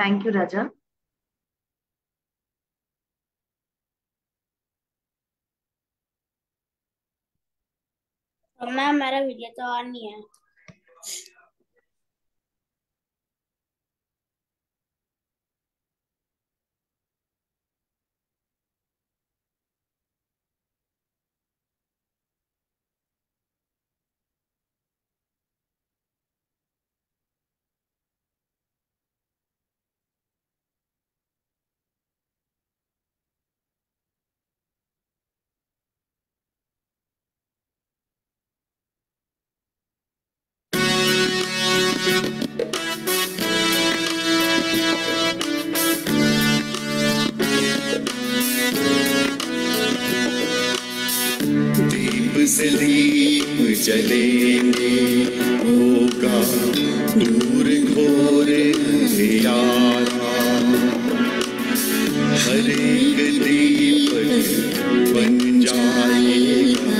Thank you राजा। और ma'am मेरा video तो ऑन नहीं है। दीप से दीप जलेंगे, होगा दूर घोर अंधियारा। हर एक दीपक बन जाएगा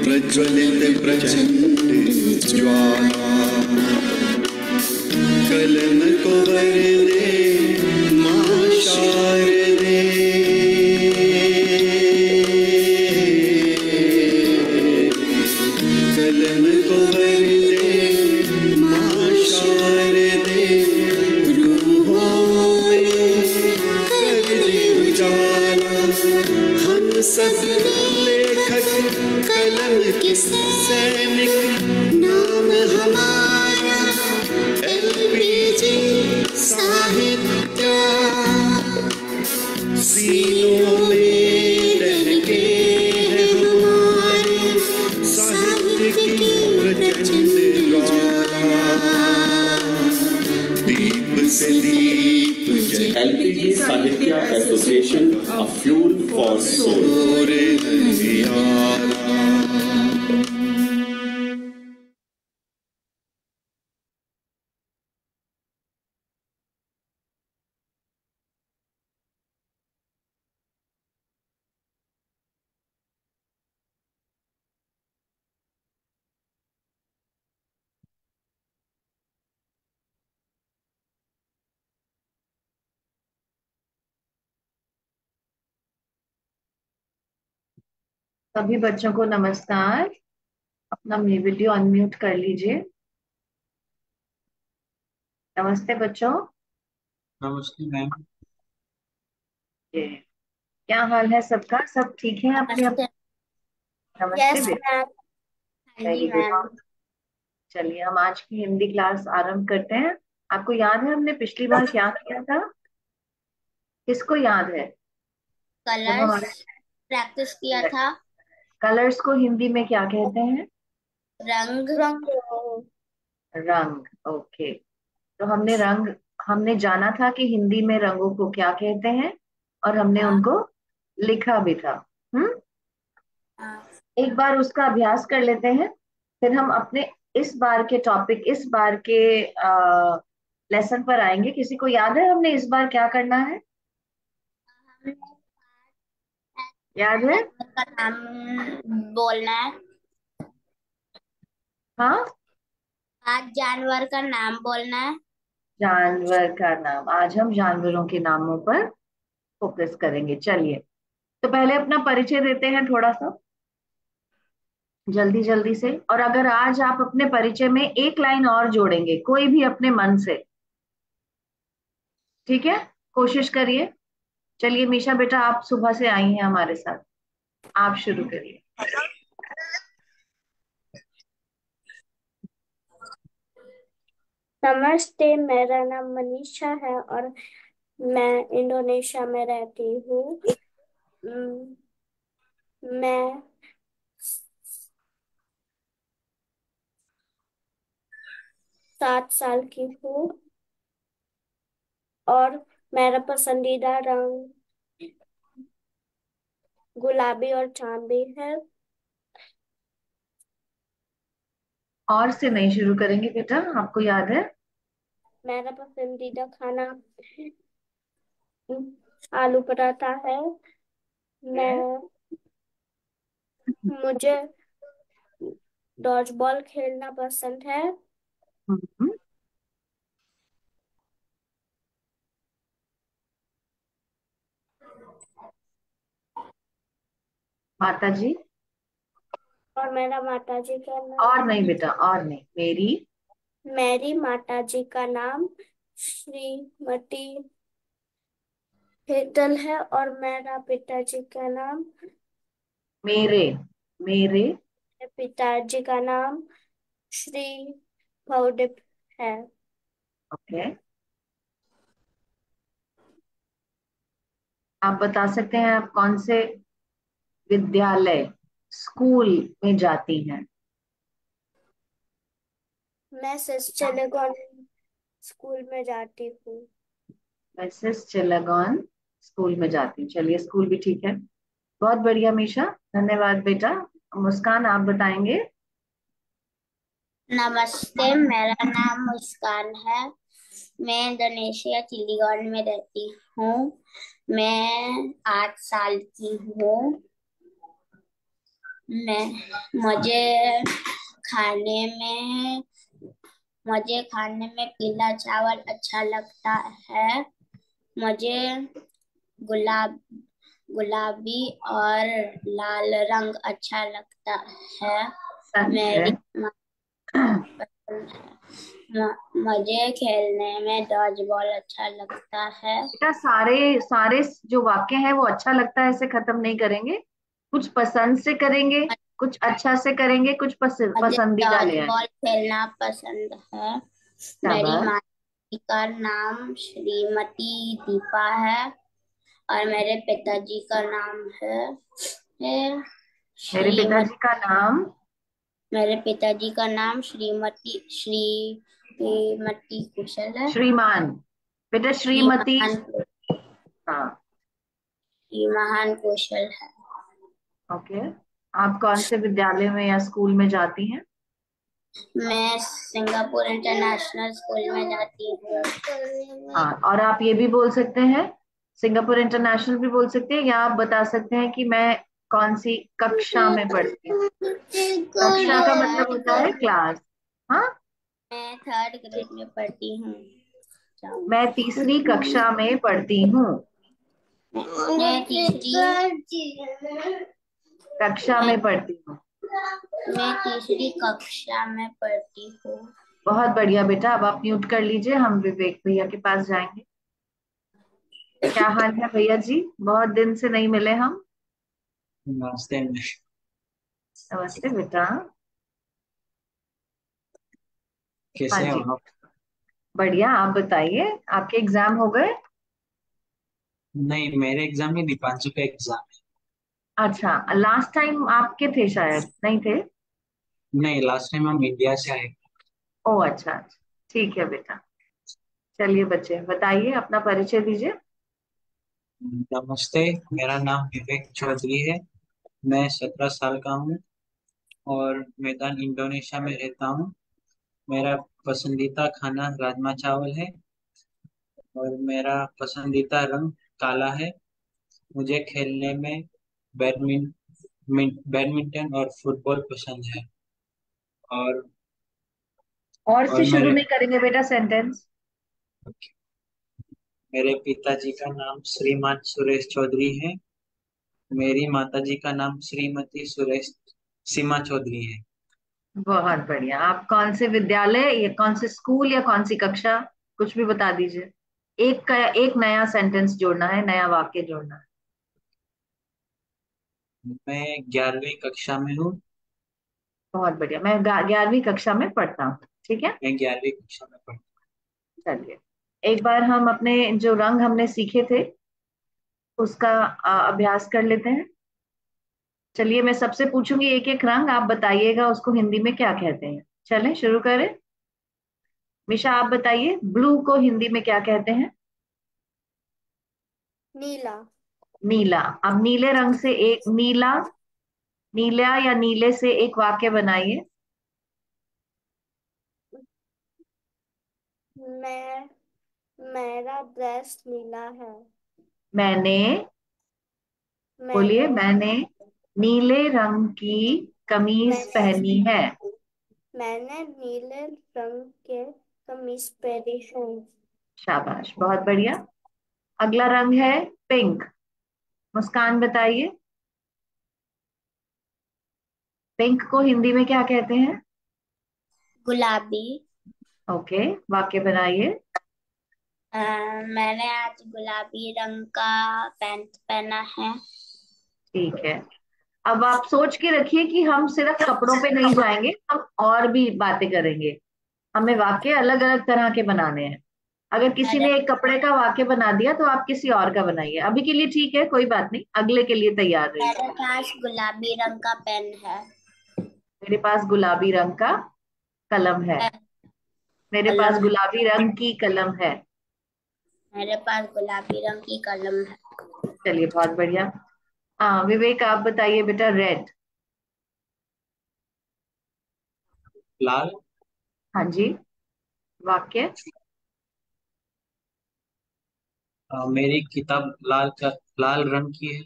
प्रज्वलित प्रचंड ज्वाला। कलम को वर दे माँ शारदे, कलम को वर दे माँ शारदे। रूहों में कर दे उजाला, हम सब लेखक कलम के सैनिक। नाम हमारा एलपीजी साहित्य, सीनों में लहके हैं हमारे साहित्य की प्रचंड ज्वाला। दीप से दीप LPG Sahitya Association, a fuel for soul. सभी बच्चों को नमस्कार। अपना वीडियो अनम्यूट कर लीजिए। नमस्ते बच्चों। नमस्ते मैम। ये क्या हाल है सबका? सब ठीक है अपने नमस्ते। नमस्ते यस बेटा। मैम। हाँ वेरी जी मैम। गुड। चलिए हम आज की हिंदी क्लास आरंभ करते हैं। आपको याद है हमने पिछली बार क्या किया था? किसको याद है? जब कलर्स हमारे प्रैक्टिस किया था। कलर्स को हिंदी में क्या कहते हैं? रंग। रंग। ओके। तो हमने जाना था कि हिंदी में रंगों को क्या कहते हैं, और हमने हाँ। उनको लिखा भी था। हम्म। हाँ। एक बार उसका अभ्यास कर लेते हैं, फिर हम अपने इस बार के लेसन पर आएंगे। किसी को याद है हमने इस बार क्या करना है? हमने याद है? जानवर का नाम बोलना है। हाँ, आज जानवर का नाम बोलना है। जानवर का नाम। आज हम जानवरों के नामों पर फोकस करेंगे। चलिए, तो पहले अपना परिचय देते हैं थोड़ा सा जल्दी जल्दी से। और अगर आज आप अपने परिचय में एक लाइन और जोड़ेंगे, कोई भी अपने मन से, ठीक है? कोशिश करिए। चलिए मीशा बेटा, आप सुबह से आई हैं हमारे साथ, आप शुरू करिए। नमस्ते, मेरा नाम मनीषा है और मैं इंडोनेशिया में रहती हूँ। उम, मैं 7 साल की हूँ और मेरा पसंदीदा रंग गुलाबी और चांदी है। और से नहीं शुरू करेंगे बेटा, आपको याद है? मेरा पसंदीदा खाना आलू पराठा है। मैं मुझे डॉज बॉल खेलना पसंद है। हम्म, माता जी। और मेरा माता जी का और नाम, नहीं बेटा, और नहीं। मेरी। मेरी माता जी का नाम श्रीमती हेतल है। और मेरा पिताजी का नाम, मेरे। मेरे। मेरे पिताजी का नाम श्री भवदीप है। ओके। आप बता सकते हैं आप कौन से विद्यालय, स्कूल में जाती हैं? मैं सिस्टर स्कूल में जाती हूँ। मिसेस चिल्लागॉन स्कूल में जाती हूँ। चलिए, स्कूल भी ठीक है। बहुत बढ़िया मीशा, धन्यवाद बेटा। मुस्कान, आप बताएंगे? नमस्ते, मेरा नाम मुस्कान है। मैं इंडोनेशिया चिलीगढ़ में रहती हूँ। मैं 8 साल की हूँ। मैं मुझे खाने में मुझे खाने में पीला चावल अच्छा लगता है। मुझे गुलाब गुलाबी और लाल रंग अच्छा लगता है। सच है। मेरी माँ पसंद है। मुझे खेलने में डॉज बॉल अच्छा लगता है। बेटा, सारे सारे जो वाक्य हैं वो अच्छा लगता है ऐसे खत्म नहीं करेंगे। कुछ पसंद से करेंगे, कुछ अच्छा से करेंगे, कुछ मुझे पसंदीदा डॉज ले आए। बॉल खेलना पसंद है। मेरी शाबाश। माँ का नाम श्रीमती दीपा है और मेरे पिताजी का नाम है मेरे श्रीमती पिताजी का नाम। मेरे पिताजी का नाम श्रीमती कुशल है। श्रीमान। बेटा, श्रीमती। श्रीमान हाँ। श्रीमान कौशल है। ओके। आप कौन से विद्यालय में या स्कूल में जाती हैं? मैं सिंगापुर इंटरनेशनल स्कूल में जाती हूँ। हाँ, और आप ये भी बोल सकते हैं, सिंगापुर इंटरनेशनल भी बोल सकते हैं, या आप बता सकते हैं कि मैं कौन सी कक्षा में पढ़ती हूँ। कक्षा का मतलब होता है क्लास। हाँ। मैं 3rd ग्रेड में पढ़ती हूँ। मैं तीसरी कक्षा में पढ़ती हूँ। मैं तीसरी कक्षा मैं में पढ़ती हूँ। मैं तीसरी कक्षा में पढ़ती हूँ। बहुत बढ़िया बेटा, अब आप म्यूट कर लीजिए, हम विवेक भैया के पास जाएंगे। क्या हाल है भैया जी? बहुत दिन से नहीं मिले हम। नमस्ते। नमस्ते बेटा। हाँ कैसे हो जी। आप? बढ़िया, आप बताइए, आपके एग्जाम हो गए? नहीं, मेरे एग्जाम नहीं, दीपांशु का एग्जाम अच्छा, लास्ट टाइम आपके थे शायद, नहीं थे? है। नहीं, लास्ट टाइम हम इंडिया से आए। ओ अच्छा अच्छा, ठीक है बेटा। चलिए बच्चे, बताइए, अपना परिचय दीजिए। नमस्ते, मेरा नाम विवेक चौधरी है। मैं 17 साल का हूँ और मैदान इंडोनेशिया में रहता हूँ। मेरा पसंदीदा खाना राजमा चावल है और मेरा पसंदीदा रंग काला है। मुझे खेलने में बैडमिंटन और फुटबॉल पसंद है। और और और से शुरू मेरे नहीं करेंगे बेटा सेंटेंस? मेरे पिताजी का नाम श्रीमान सुरेश चौधरी है। मेरी माताजी का नाम श्रीमती सुरेश सीमा चौधरी है। बहुत बढ़िया। आप कौन से विद्यालय या कौन से स्कूल या कौन सी कक्षा, कुछ भी बता दीजिए। एक नया सेंटेंस जोड़ना है, नया वाक्य जोड़ना है। मैं 11वीं कक्षा में हूँ। बहुत बढ़िया। मैं 11वीं कक्षा में पढ़ता हूँ। ठीक है। मैं 11वीं कक्षा में पढ़ता चलिए, एक बार हम अपने जो रंग हमने सीखे थे उसका अभ्यास कर लेते हैं। चलिए, मैं सबसे पूछूंगी एक एक रंग, आप बताइएगा उसको हिंदी में क्या कहते हैं। चलें, शुरू करें। मिशा, आप बताइए, ब्लू को हिंदी में क्या कहते हैं? नीला। नीला। अब नीले रंग से एक नीला, नीला या नीले से एक वाक्य बनाइए। मैं मेरा ड्रेस नीला है। मैंने, बोलिए, मैंने मैंने नीले रंग की कमीज मैंने पहनी है। मैंने नीले रंग के कमीज पहनी है। शाबाश, बहुत बढ़िया। अगला रंग है पिंक। मुस्कान बताइए, पिंक को हिंदी में क्या कहते हैं? गुलाबी। ओके, वाक्य बनाइए। मैंने आज गुलाबी रंग का पैंट पहना है। ठीक है, अब आप सोच के रखिए कि हम सिर्फ कपड़ों पे नहीं जाएंगे, हम और भी बातें करेंगे। हमें वाक्य अलग अलग तरह के बनाने हैं। अगर किसी मेरे ने एक कपड़े का वाक्य बना दिया तो आप किसी और का बनाइए। अभी के लिए ठीक है, कोई बात नहीं, अगले के लिए तैयार रहिए। मेरे पास गुलाबी रंग का पेन है। मेरे पास गुलाबी रंग का कलम है। है, मेरे पास कलम है। गुलाबी रंग की कलम है। मेरे पास गुलाबी रंग की कलम है। चलिए, बहुत बढ़िया। हाँ विवेक, आप बताइए बेटा, रेड। लाल। हाँ जी, वाक्य। मेरी किताब लाल रंग की है।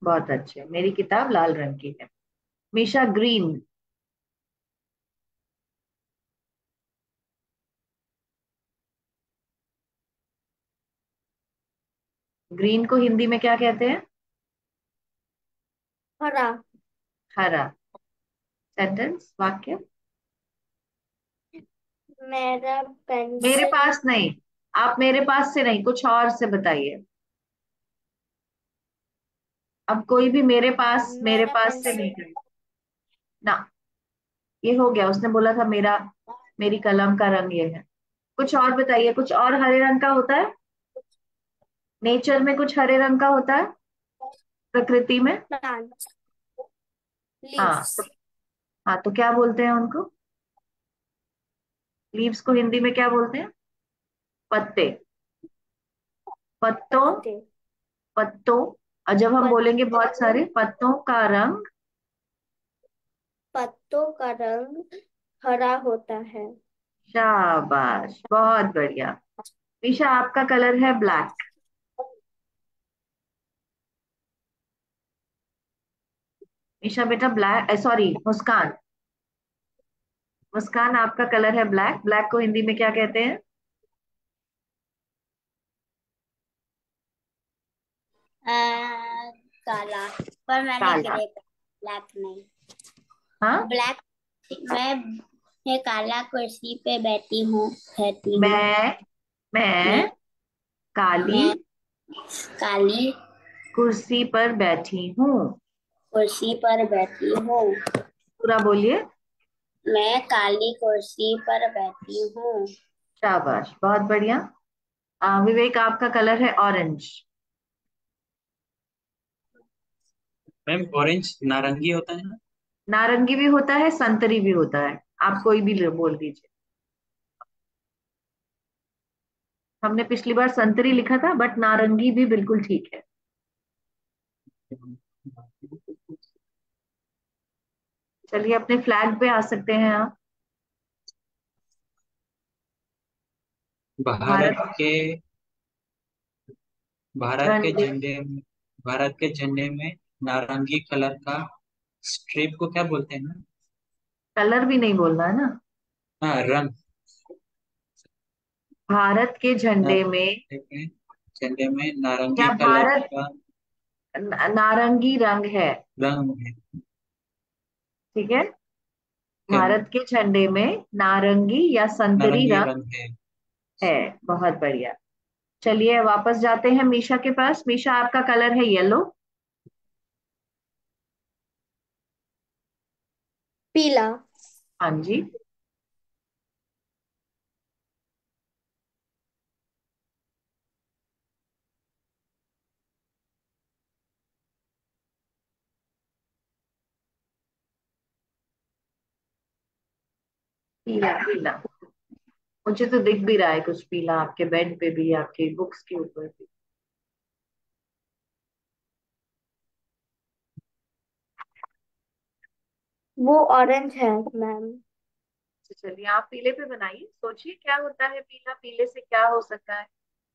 बहुत अच्छे, मेरी किताब लाल रंग की है। मीशा, ग्रीन। ग्रीन को हिंदी में क्या कहते हैं? हरा। हरा। सेंटेंस, वाक्य। मेरा मेरे पेंसिल। पास नहीं, आप मेरे पास से नहीं, कुछ और से बताइए। अब कोई भी मेरे मेरा पास से नहीं पेंसिल। करें ना। ये हो गया, उसने बोला था मेरा, मेरी कलम का रंग ये है। कुछ और बताइए, कुछ और हरे रंग का होता है? नेचर में कुछ हरे रंग का होता है, प्रकृति में। प्लांट। हाँ लीव्स। तो, हाँ तो क्या बोलते हैं उनको? लीव्स को हिंदी में क्या बोलते हैं? पत्ते। पत्तों। पत्ते। पत्तों। और जब हम बोलेंगे बहुत पत्तों। सारे पत्तों का रंग। पत्तों का रंग हरा होता है। शाबाश, बहुत बढ़िया। ईशा, आपका कलर है ब्लैक। ईशा बेटा, ब्लैक, सॉरी मुस्कान। मुस्कान, आपका कलर है ब्लैक। ब्लैक को हिंदी में क्या कहते हैं? अ, काला। पर मैंने काला। ग्रे ब्लैक नहीं। हाँ। ब्लैक। मैं काला कुर्सी पे बैठी हूँ। मैं मैं मैं काली मैं काली कुर्सी पर बैठी हूँ। कुर्सी पर बैठी हूँ। पूरा बोलिए। मैं काली कुर्सी पर बैठी हूँ। शाबाश, बहुत बढ़िया। विवेक, आपका कलर है ऑरेंज। मैम ऑरेंज नारंगी होता है ना। नारंगी भी होता है, संतरी भी होता है, आप कोई भी बोल दीजिए। हमने पिछली बार संतरी लिखा था, बट नारंगी भी बिल्कुल ठीक है। चलिए, अपने फ्लैग पे आ सकते हैं आप। भारत भारत के भारत के झंडे। झंडे में भारत के झंडे में नारंगी कलर का स्ट्रिप को क्या बोलते हैं ना। कलर भी नहीं बोलना है ना। हाँ, रंग। भारत के झंडे में, झंडे में नारंगी या कलर भारत का नारंगी रंग है। रंग है। ठीक है, क्या भारत के झंडे में नारंगी या संतरी नारंगी रंग रंग है। है। बहुत बढ़िया। चलिए वापस जाते हैं मीशा के पास। मीशा, आपका कलर है येलो। पीला। हाँ जी। पीला पीला, मुझे तो दिख भी रहा है कुछ पीला, आपके बेड पे भी, आपके बुक्स के ऊपर भी। वो ऑरेंज है मैम। तो चलिए, आप पीले पे बनाइए, सोचिए क्या होता है पीला, पीले से क्या हो सकता है।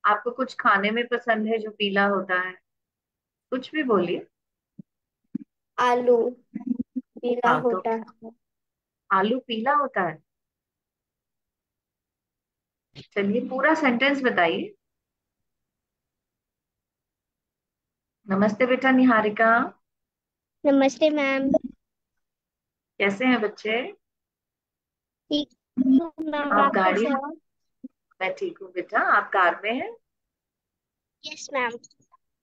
आपको कुछ खाने में पसंद है जो पीला होता है? कुछ भी बोलिए। आलू पीला हाँ तो होता है। आलू पीला होता है? चलिए पूरा सेंटेंस बताइए। नमस्ते बेटा निहारिका। नमस्ते मैम। कैसे हैं बच्चे? ठीक हूँ मैम, आप आप गाड़ी, कैसे हो? मैं ठीक हूँ बेटा। आप कार में हैं? Yes ma'am.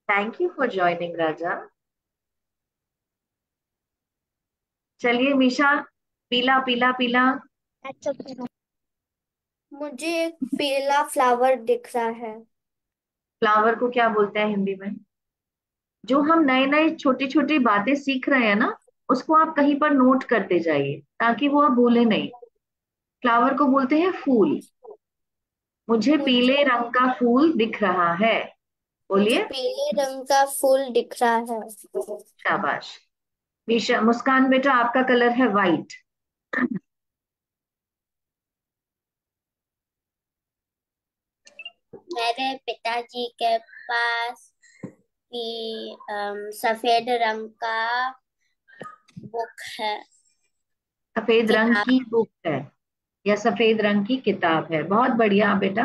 Thank you for joining Raja. चलिए मीशा, पीला पीला पीला। अच्छा मुझे एक पीला फ्लावर दिख रहा है। फ्लावर को क्या बोलते हैं हिंदी में? जो हम नए नए छोटी छोटी बातें सीख रहे हैं ना, उसको आप कहीं पर नोट करते जाइए ताकि वो आप भूले नहीं। फ्लावर को बोलते हैं फूल। मुझे मुझे पीले रंग का फूल दिख रहा है। मुझे बोलिए। पीले रंग का फूल दिख रहा है। शाबाश। मीशा, मुस्कान बेटा आपका कलर है वाइट। मेरे पिताजी के पास सफेद रंग का बुक है, सफेद रंग किताब। की बुक है या सफेद रंग की किताब है? बहुत बढ़िया बेटा,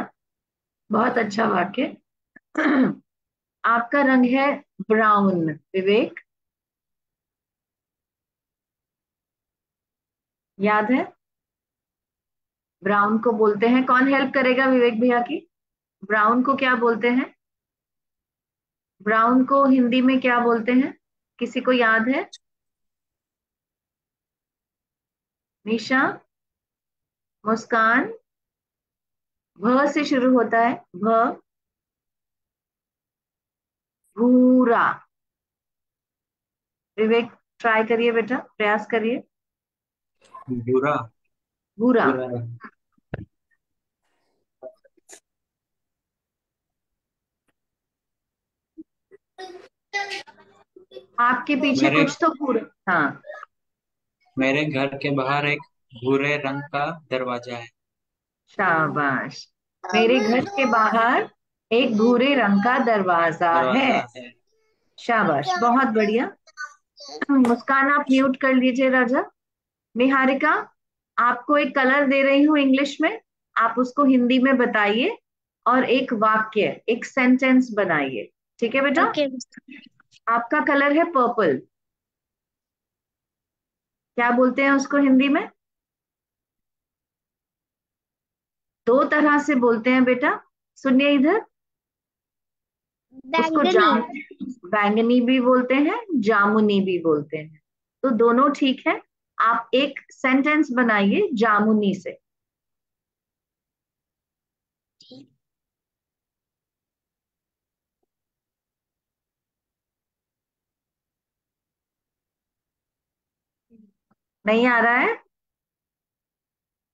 बहुत अच्छा वाक्य। आपका रंग है ब्राउन विवेक, याद है? ब्राउन को बोलते हैं, कौन हेल्प करेगा विवेक भैया की? ब्राउन को क्या बोलते हैं? ब्राउन को हिंदी में क्या बोलते हैं? किसी को याद है? निशा, मुस्कान। भ से शुरू होता है, भ। भूरा। विवेक, ट्राई करिए बेटा, प्रयास करिए। बुरा। भूरा। बुरा। आपके पीछे मेरे कुछ तो भूरा। हाँ, मेरे घर के बाहर एक भूरे रंग का दरवाजा है। शाबाश। मेरे घर के बाहर एक भूरे रंग का दरवाजा है। दरवाजा है। शाबाश, बहुत बढ़िया। मुस्कान आप म्यूट कर लीजिए राजा। निहारिका, आपको एक कलर दे रही हूँ इंग्लिश में, आप उसको हिंदी में बताइए और एक वाक्य, एक सेंटेंस बनाइए। ठीक है बेटा? ओके। आपका कलर है पर्पल। क्या बोलते हैं उसको हिंदी में? दो तरह से बोलते हैं बेटा, सुनिए इधर। उसको बैंगनी। जाम, बैंगनी भी बोलते हैं, जामुनी भी बोलते हैं। तो दोनों ठीक है। आप एक सेंटेंस बनाइए जामुनी से। नहीं आ रहा है?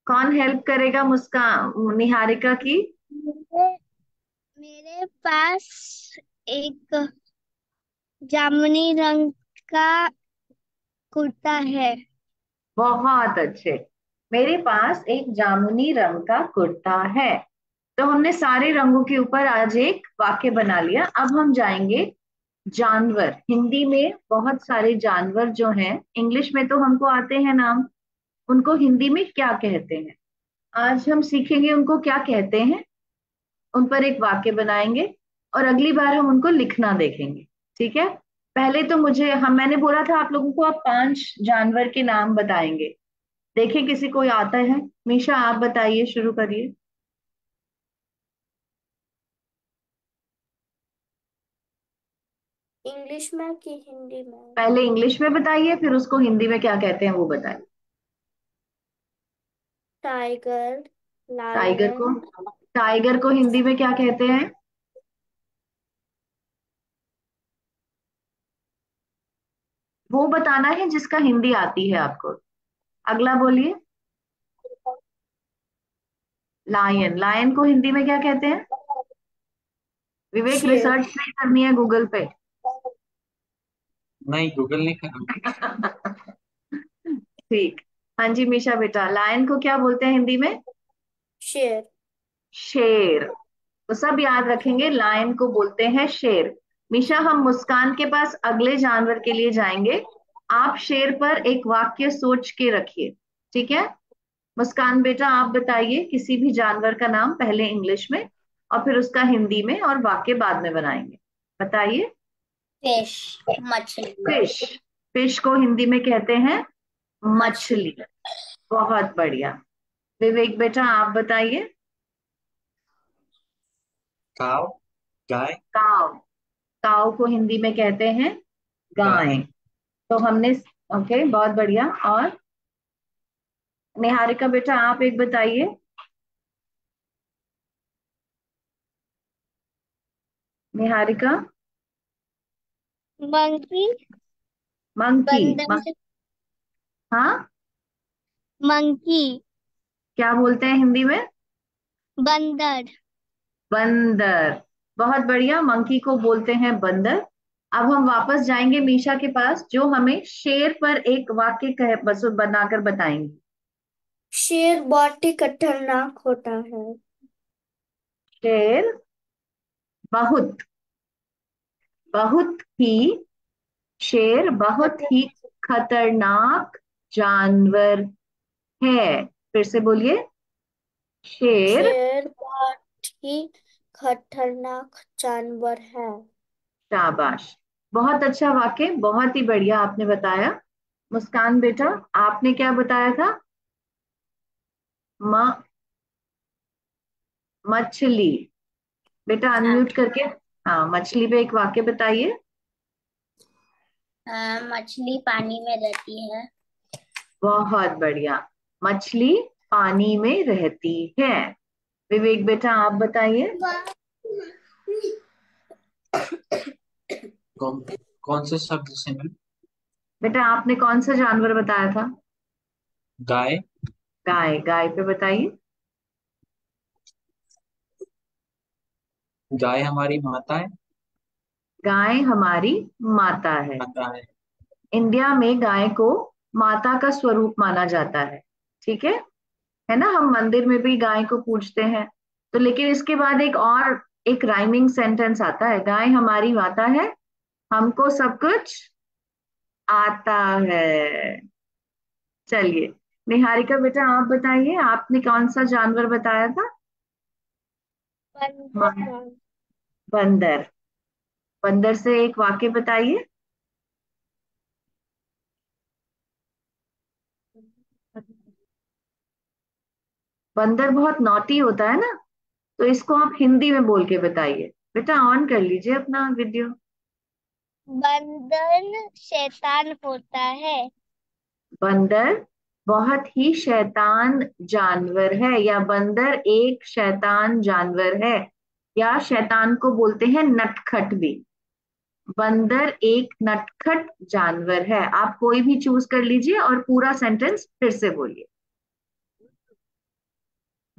कौन हेल्प करेगा मुस्कान, निहारिका की? मेरे मेरे पास एक जामुनी रंग का कुर्ता है। बहुत अच्छे। मेरे पास एक जामुनी रंग का कुर्ता है। तो हमने सारे रंगों के ऊपर आज एक वाक्य बना लिया। अब हम जाएंगे जानवर। हिंदी में बहुत सारे जानवर जो हैं, इंग्लिश में तो हमको आते हैं नाम, उनको हिंदी में क्या कहते हैं? आज हम सीखेंगे उनको क्या कहते हैं, उन पर एक वाक्य बनाएंगे और अगली बार हम उनको लिखना देखेंगे। ठीक है? पहले तो मुझे, हम, मैंने बोला था आप लोगों को आप 5 जानवर के नाम बताएंगे। देखें किसी को आता है। मीशा आप बताइए, शुरू करिए। इंग्लिश में कि हिंदी में? पहले इंग्लिश में बताइए, फिर उसको हिंदी में क्या कहते हैं वो बताइए। टाइगर, टाइगर को, लायन, टाइगर को हिंदी में क्या कहते हैं? वो बताना है जिसका हिंदी आती है आपको। अगला बोलिए। लायन। लायन को हिंदी में क्या कहते हैं? विवेक, शेर। रिसर्च नहीं करनी है गूगल पे। नहीं, गूगल नहीं करूँगा। ठीक। हाँ जी मीशा बेटा, लायन को क्या बोलते हैं हिंदी में? शेर। शेर। तो सब याद रखेंगे, लायन को बोलते हैं शेर। मीशा, हम मुस्कान के पास अगले जानवर के लिए जाएंगे। आप शेर पर एक वाक्य सोच के रखिए। ठीक है? मुस्कान बेटा आप बताइए किसी भी जानवर का नाम, पहले इंग्लिश में और फिर उसका हिंदी में, और वाक्य बाद में बनाएंगे। बताइए। फिश, मछली। फिश। फिश को हिंदी में कहते हैं मछली। मछली। बहुत बढ़िया। विवेक बेटा आप बताइए। काव, गाय। काव। काव को हिंदी में कहते हैं गाय। गाय। तो हमने, ओके बहुत बढ़िया। और निहारिका बेटा आप एक बताइए। निहारिका। मंकी। मंकी। बंदर। हाँ, मंकी। क्या बोलते हैं हिंदी में? बंदर। बंदर। बहुत बढ़िया, मंकी को बोलते हैं बंदर। अब हम वापस जाएंगे मीशा के पास, जो हमें शेर पर एक वाक्य कह बस बनाकर बताएंगी। शेर बहुत ही खतरनाक होता है। शेर बहुत, बहुत ही, शेर बहुत खतर ही खतरनाक जानवर है। फिर से बोलिए। शेर। शेर बहुत ही खतरनाक जानवर है। शाबाश। बहुत अच्छा वाक्य, बहुत ही बढ़िया आपने बताया। मुस्कान बेटा आपने क्या बताया था? म मछली। बेटा हाँ। अनम्यूट करके, हाँ मछली पे एक वाक्य बताइए। मछली पानी में रहती है। बहुत बढ़िया। मछली पानी में रहती है। विवेक बेटा आप बताइए। कौन कौन से शब्द से मैम? बेटा आपने कौन सा जानवर बताया था? गाय। गाय। गाय पे बताइए। गाय हमारी माता है। गाय हमारी माता है। माता है। इंडिया में गाय को माता का स्वरूप माना जाता है। ठीक है ना? हम मंदिर में भी गाय को पूजते हैं। तो लेकिन इसके बाद एक और, एक राइमिंग सेंटेंस आता है, गाय हमारी माता है, हमको सब कुछ आता है। चलिए, निहारिका बेटा आप बताइए, आपने कौन सा जानवर बताया था? बंदर। बंदर। बंदर से एक वाक्य बताइए। बंदर बहुत नॉटी होता है ना, तो इसको आप हिंदी में बोल के बताइए। बेटा ऑन कर लीजिए अपना वीडियो। बंदर शैतान होता है। बंदर बहुत ही शैतान जानवर है, या बंदर एक शैतान जानवर है, या शैतान को बोलते हैं नटखट भी। बंदर एक नटखट जानवर है। आप कोई भी चूज कर लीजिए और पूरा सेंटेंस फिर से बोलिए।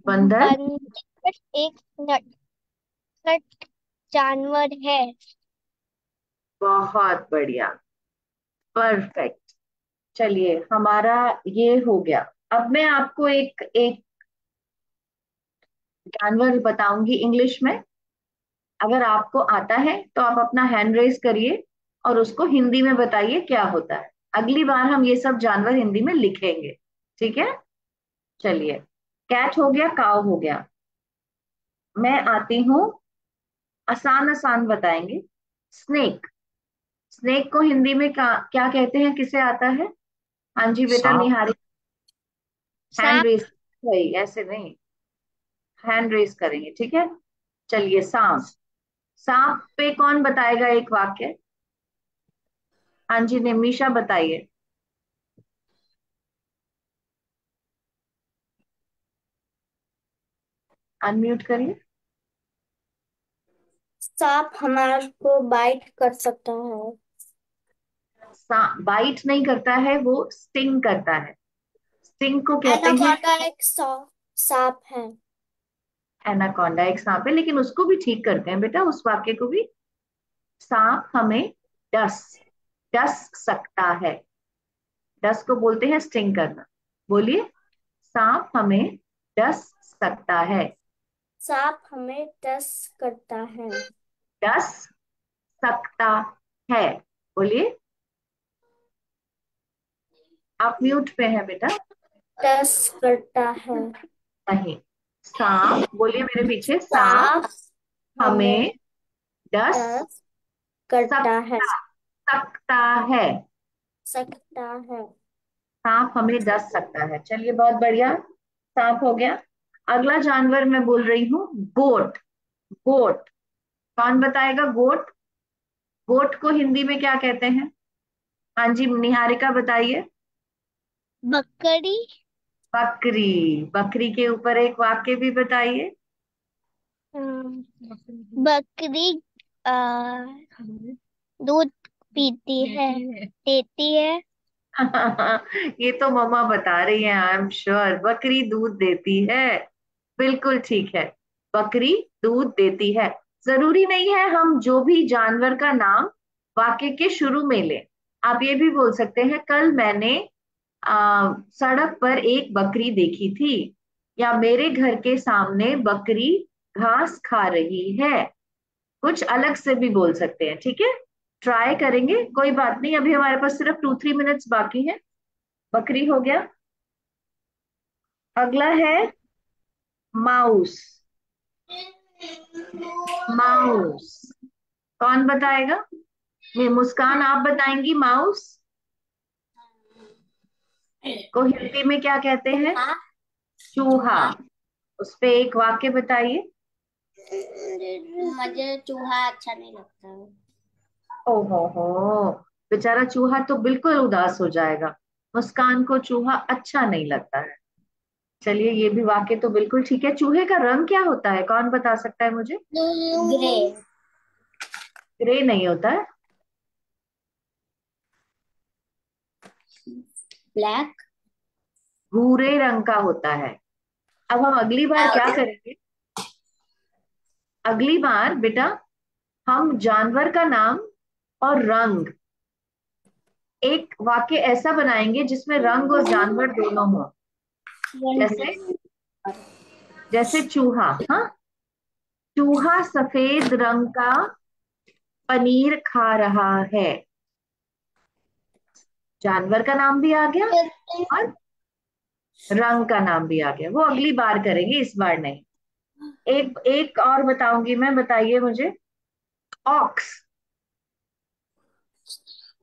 बंदर। बंदर एक नटखट जानवर है। बहुत बढ़िया, परफेक्ट। चलिए हमारा ये हो गया। अब मैं आपको एक एक जानवर बताऊंगी इंग्लिश में। अगर आपको आता है तो आप अपना हैंड रेस करिए और उसको हिंदी में बताइए क्या होता है। अगली बार हम ये सब जानवर हिंदी में लिखेंगे। ठीक है? चलिए, कैट हो गया, काव हो गया। मैं आती हूँ, आसान आसान बताएंगे। स्नेक। स्नेक को हिंदी में क्या कहते हैं, किसे आता है? हाँ जी बेटा सांप। निहारी। हैंड सांप। रेस, वही ऐसे नहीं, हैंड रेस करेंगे। ठीक है? चलिए, सांप। सांप पे कौन बताएगा एक वाक्य? हाँ जी निमिषा बताइए। अनम्यूट करिए। सांप हमारे को बाइट कर सकता है। बाइट नहीं करता है, वो स्टिंग करता है। स्टिंग को कहते हैं, एनाकोंडा एक सांप है। एनाकोंडा एक सांप है, लेकिन उसको भी ठीक करते हैं बेटा, उस वाक्य को भी। सांप हमें डस डस सकता है। डस को बोलते हैं स्टिंग करना। बोलिए, सांप हमें डस सकता है। सांप हमें डस करता है। डस सकता है। बोलिए। आप म्यूट पे हैं बेटा। डस करता है। नहीं, सांप बोलिए मेरे पीछे। सांप सांप हमें हमें डस डस करता है। सकता, सकता है। सकता है। सांप हमें डस सकता है। चलिए बहुत बढ़िया, सांप हो गया। अगला जानवर मैं बोल रही हूँ, गोट। गोट, कौन बताएगा? गोट, गोट को हिंदी में क्या कहते हैं? हाँ जी, निहारिका बताइए। बकरी। बकरी। बकरी के ऊपर एक वाक्य भी बताइए। बकरी आ, दूध पीती है, देती है। ये तो मम्मा बता रही है, आई एम श्योर। बकरी दूध देती है, बिल्कुल ठीक है। बकरी दूध देती है। जरूरी नहीं है हम जो भी जानवर का नाम वाक्य के शुरू में लें। आप ये भी बोल सकते हैं, कल मैंने सड़क पर एक बकरी देखी थी, या मेरे घर के सामने बकरी घास खा रही है। कुछ अलग से भी बोल सकते हैं, ठीक है? ट्राई करेंगे, कोई बात नहीं। अभी हमारे पास सिर्फ 2-3 मिनट्स बाकी है। बकरी हो गया। अगला है माउस। माउस, कौन बताएगा? मैं, मुस्कान आप बताएंगी। माउस को हिंदी में क्या कहते हैं? चूहा। उस पे एक वाक्य बताइए। मुझे चूहा अच्छा नहीं लगता है। ओहो, बेचारा चूहा तो बिल्कुल उदास हो जाएगा। मुस्कान को चूहा अच्छा नहीं लगता है। चलिए, ये भी वाक्य तो बिल्कुल ठीक है। चूहे का रंग क्या होता है? कौन बता सकता है मुझे? ग्रे। ग्रे नहीं होता है। ब्लैक। भूरे रंग का होता है। अब हम अगली बार क्या करेंगे? अगली बार बेटा हम जानवर का नाम और रंग, एक वाक्य ऐसा बनाएंगे जिसमें रंग और जानवर दोनों हो। जैसे, जैसे चूहा। हाँ, चूहा सफेद रंग का पनीर खा रहा है। जानवर का नाम भी आ गया और रंग का नाम भी आ गया। वो अगली बार करेंगे, इस बार नहीं। एक एक और बताऊंगी मैं, बताइए मुझे। ऑक्स।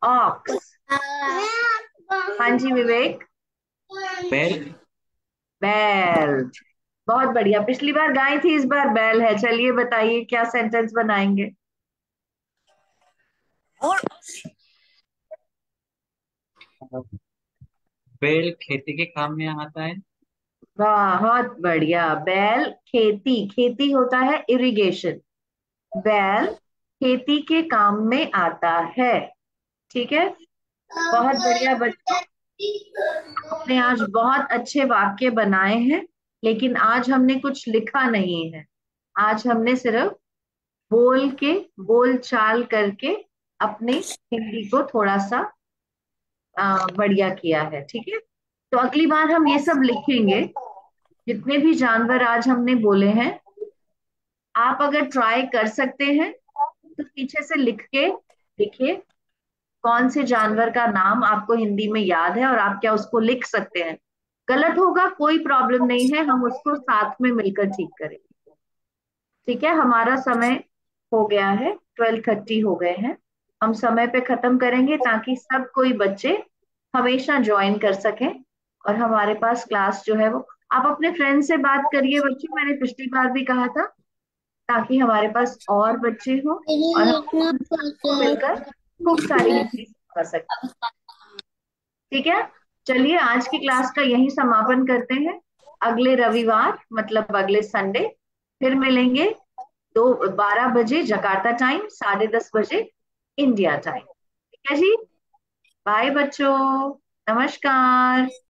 ऑक्स। हाँ जी विवेक। बैल। बैल, बहुत बढ़िया। पिछली बार गाय थी, इस बार बैल है। चलिए बताइए, क्या सेंटेंस बनाएंगे? बैल खेती के काम में आता है। बहुत बढ़िया। बैल खेती, खेती होता है इरिगेशन। बैल खेती के काम में आता है। ठीक है, बहुत बढ़िया बच्चों। आपने आज बहुत अच्छे वाक्य बनाए हैं, लेकिन आज हमने कुछ लिखा नहीं है। आज हमने सिर्फ बोल के, बोल चाल करके अपने हिंदी को थोड़ा सा बढ़िया किया है। ठीक है, तो अगली बार हम ये सब लिखेंगे, जितने भी जानवर आज हमने बोले हैं। आप अगर ट्राई कर सकते हैं तो पीछे से लिख के लिखिए, कौन से जानवर का नाम आपको हिंदी में याद है और आप क्या उसको लिख सकते हैं। गलत होगा कोई प्रॉब्लम नहीं है, हम उसको साथ में मिलकर ठीक करेंगे। ठीक है, हमारा समय हो गया है, 12:30 हो गए हैं। हम समय पे खत्म करेंगे ताकि सब कोई बच्चे हमेशा ज्वाइन कर सकें, और हमारे पास क्लास जो है वो, आप अपने फ्रेंड से बात करिए बच्चों, मैंने पिछली बार भी कहा था, ताकि हमारे पास और बच्चे हों और हम उन सबको मिलकर खूब सारी हिंदी सिखा सकें। ठीक है, चलिए आज की क्लास का यही समापन करते हैं। अगले रविवार मतलब अगले संडे फिर मिलेंगे। 12 बजे जकार्ता टाइम, 10:30 बजे इंडिया टाइम। ठीक है जी, बाय बच्चों, नमस्कार।